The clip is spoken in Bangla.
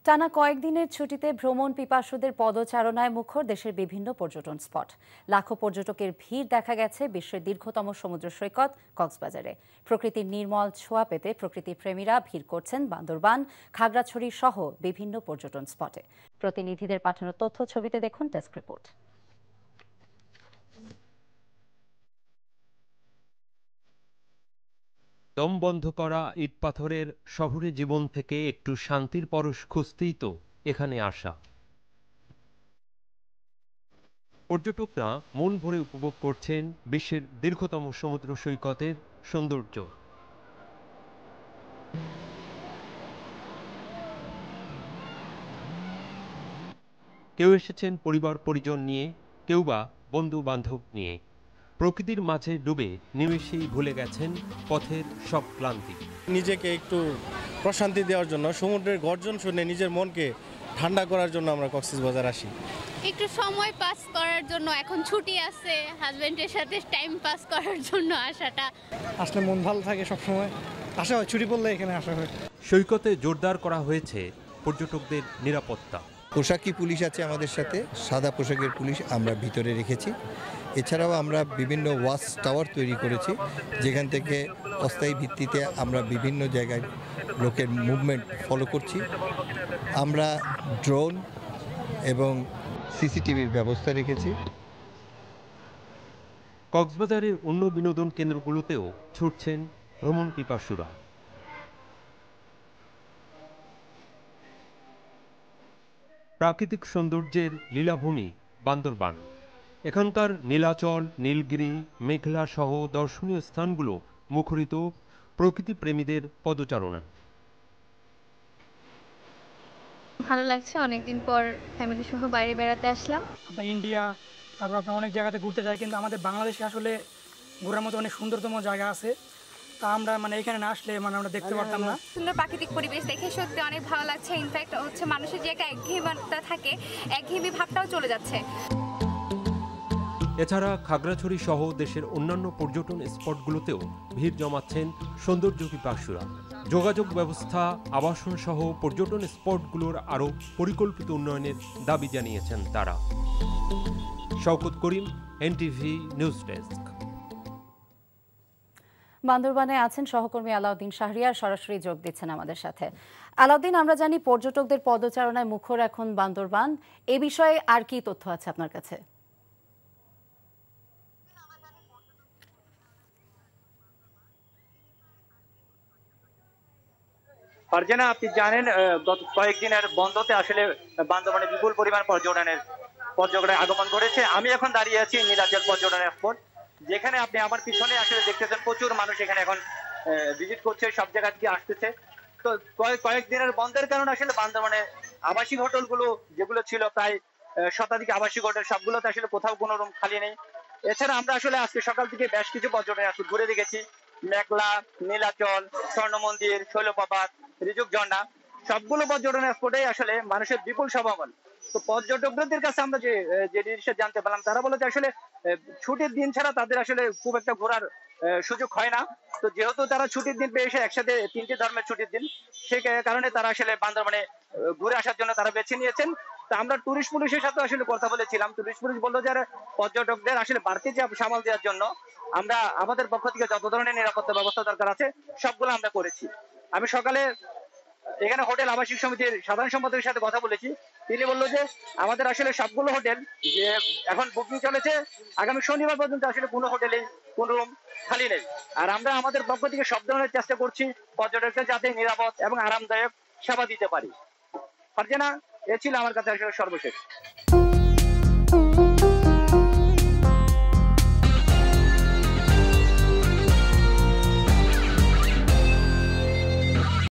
টানা কয়েকদিনের ছুটিতে ভ্রমণ পিপাসুদের পদচারণায় মুখর দেশের বিভিন্ন পর্যটন স্পট। লাখো পর্যটকের ভিড় দেখা গেছে বিশ্বের দীর্ঘতম সমুদ্র সৈকত কক্সবাজারে। প্রকৃতির নির্মল ছোঁয়া পেতে প্রকৃতি প্রেমীরা ভিড় করছেন বান্দরবান, খাগড়াছড়ি সহ বিভিন্ন পর্যটন স্পটে। প্রতিনিধিদের পাঠানো তথ্য ছবিতে দেখুন ডেস্ক রিপোর্ট। দম বন্ধ করা ইট পাথরের শহুরে জীবন থেকে একটু শান্তির পরশ খুঁজতেই তো এখানে আসা। পর্যটকরা মন ভরে উপভোগ করছেন বিশ্বের দীর্ঘতম সমুদ্র সৈকতের সৌন্দর্য। কেউ এসেছেন পরিবার পরিজন নিয়ে, কেউ বা বন্ধু বান্ধব নিয়ে। প্রকৃতির মাঝে ডুবে নিমেষেই ভুলে গেছেন পথের সব ক্লান্তি। নিজেকে একটু প্রশান্তি দেওয়ার জন্য, সমুদ্রের গর্জন শুনে নিজের মনকে ঠান্ডা করার জন্য আমরা কক্সবাজার আসি। একটু সময় পাস করার জন্য, এখন ছুটি আছে, হাজবেন্ডের সাথে টাইম পাস করার জন্য আসাটা। আসলে মন ভালো থাকে, সবসময় আসা হয়, ছুটি পড়লে এখানে আসা হয়। সৈকতে জোরদার করা হয়েছে পর্যটকদের নিরাপত্তা। পোশাকি পুলিশ আছে আমাদের সাথে, সাদা পোশাকের পুলিশ আমরা ভিতরে রেখেছি। এছাড়াও আমরা বিভিন্ন ওয়াচ টাওয়ার তৈরি করেছি, যেখান থেকে অস্থায়ী ভিত্তিতে আমরা বিভিন্ন জায়গায় লোকের মুভমেন্ট ফলো করছি। আমরা ড্রোন এবং সিসিটিভির ব্যবস্থা রেখেছি। কক্সবাজারের অন্য বিনোদন কেন্দ্রগুলোতেও ছুটছেন ভ্রমণ পিপাসুরা। প্রাকৃতিক সৌন্দর্যের লীলাভূমি বান্দরবান। এখানকার নীলাচল, নীলগিরি, মেঘলা সহ দর্শনীয় স্থানগুলো মুখরিত প্রকৃতি প্রেমীদের পদচারণা। ভালো লাগছে, অনেকদিন পর ফ্যামিলি সহ বাইরে বেড়াতে আসলাম। আমরা ইন্ডিয়া, তারপর আপনার অনেক জায়গাতে ঘুরতে যাই, কিন্তু আমাদের বাংলাদেশে আসলে ঘোরার মতো অনেক সুন্দরতম জায়গা আছে। তা আমরা এখানে না আসলে আমরা দেখতে পারতাম না। সুন্দর প্রাকৃতিক পরিবেশ দেখে সত্যি অনেক ভালো লাগছে। ইনফ্যাক্ট হচ্ছে মানুষের যে একটা একঘেয়েমিতা থাকে, একঘেয়েমি ভাবটাও চলে যাচ্ছে। এছাড়া খাগড়াছড়ি সহ দেশের অন্যান্য পর্যটন স্পটগুলোতেও ভিড় জমাচ্ছেন সৌন্দর্য পিপাসুরা। যোগাযোগ ব্যবস্থা, আবাসন সহ পর্যটন স্পটগুলোর আরও পরিকল্পিত উন্নয়নের দাবি জানিয়েছেন তারা। শওকত করিম, এনটিভি নিউজ ডেস্ক। বান্দরবানে আছেন সহকর্মী আলাউদ্দিন শাহরিয়ার, সরাসরি যোগ দিচ্ছেন আমাদের সাথে। আলাউদ্দিন, আমরা জানি পর্যটকদের পদচারণায় মুখর এখন বান্দরবান, এ বিষয়ে আর কি তথ্য আছে আপনার কাছে? ফারজানা, আপনি জানেন গত কয়েকদিনের বন্ধতে আসলে বান্দরবানে বিপুল পরিমাণ পর্যটকের আগমন ঘটেছে। আমি এখন দাঁড়িয়ে আছি নীলাচল পর্যটন স্পট, যেখানে আপনি আমার পিছনে আসলে দেখতেছেন প্রচুর মানুষ এখানে এখন ভিজিট করছে, সব জায়গা থেকে আসতেছে। তো কয়েকদিনের বন্ধের কারণে আসলে বান্দরবানে আবাসিক হোটেলগুলো যেগুলো ছিল প্রায় শতাধিক আবাসিক হোটেল, সবগুলোতে আসলে কোথাও কোনো রুম খালি নেই। এছাড়া আমরা আসলে আজকে সকাল থেকে বেশ কিছু পর্যটন স্পট ঘুরে দেখেছি। মেঘলা, নীলাচল, স্বর্ণ মন্দির, শৈলপ্রপাত, রিজুক ঝর্ণা, সবগুলো পর্যটন স্পটে আসলে মানুষের বিপুল সমাগম। তো পর্যটকদের কাছে আমরা যে জিনিসটা জানতে পারলাম, তারা বলে যে আসলে ছুটির দিন ছাড়া তাদের আসলে খুব একটা ঘোরার সুযোগ হয় না। তো যেহেতু তারা ছুটির দিন পেয়েছে, একসাথে 3টি ধর্মের ছুটির দিন, সেই কারণে তারা আসলে বান্দরবানে ঘুরে আসার জন্য তারা বেছে নিয়েছেন। তো আমরা টুরিস্ট পুলিশের সাথে আসলে কথা বলেছিলাম। টুরিস্ট পুলিশ বললো যে পর্যটকদের আসলে বাড়তি চাপ সামাল দেওয়ার জন্য আমরা আমাদের পক্ষ থেকে যত ধরনের নিরাপত্তা ব্যবস্থা দরকার আছে সবগুলো আমরা করেছি। আমি সকালে এখানে হোটেল আবাসিক সমিতির সাধারণ সম্পাদকের সাথে কথা বলেছি। তিনি বললো যে আমাদের আসলে সবগুলো হোটেল যে এখন বুকিং চলেছে, আগামী শনিবার পর্যন্ত আসলে কোনো হোটেলে কোনো রুম খালি নেই। আর আমরা আমাদের পক্ষ থেকে সব ধরনের চেষ্টা করছি পর্যটকদের যাতে নিরাপদ এবং আরামদায়ক সেবা দিতে পারি। ফারজানা, এ ছিল আমার কাছে আসলে সর্বশেষ।